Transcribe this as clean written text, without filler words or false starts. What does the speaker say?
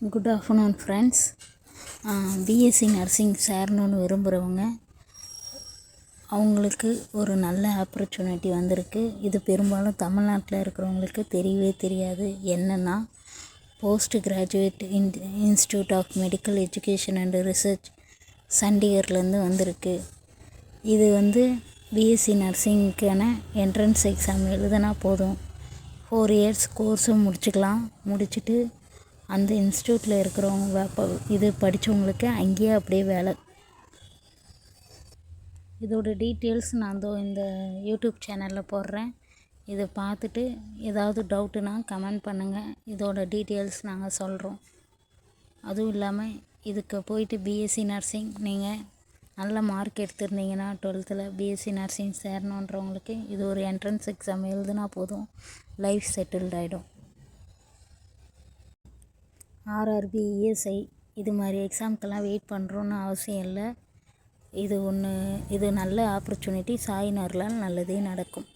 Good afternoon friends. BSc nursing சேரணுன்னு விரும்புகிறவங்க அவங்களுக்கு ஒரு நல்ல ஆப்பர்ச்சுனிட்டி வந்திருக்கு. இது பெரும்பாலும் தமிழ்நாட்டில் இருக்கிறவங்களுக்கு தெரியவே தெரியாது. என்னென்னா, post graduate institute of medical education and research சண்டிகர்லேருந்து வந்திருக்கு. இது பிஎஸ்சி நர்சிங்க்கான என்ட்ரன்ஸ் எக்ஸாம் எழுதுனா போதும். 4 இயர்ஸ் கோர்ஸும் முடிச்சுட்டு அந்த இன்ஸ்டியூட்டில் இருக்கிறவங்க இது படித்தவங்களுக்கு அங்கேயே அப்படியே வேலை. இதோட டீட்டெயில்ஸ் நான் இந்த யூடியூப் சேனலில் போடுறேன். இதை பார்த்துட்டு ஏதாவது டவுட்டுனா கமெண்ட் பண்ணுங்கள். இதோட டீட்டெயில்ஸ் நாங்கள் சொல்கிறோம். அதுவும் இல்லாமல் இதுக்கு போயிட்டு பிஎஸ்சி நர்சிங் நீங்கள் நல்ல மார்க் எடுத்திருந்தீங்கன்னா 12th பிஎஸ்சி நர்சிங் சேரணுன்றவங்களுக்கு இது ஒரு என்ட்ரன்ஸ் எக்ஸாம் எழுதுனா போதும், லைஃப் செட்டில்ட் ஆகிடும். ஆர்ஆர்பி, இஎஸ்ஐ இது மாதிரி எக்ஸாம்க்கெல்லாம் வெயிட் பண்ணுறோன்னு அவசியம் இல்லை. இது நல்ல ஆப்பர்ச்சுனிட்டி. சாய் நர்லால் நல்லதே நடக்கும்.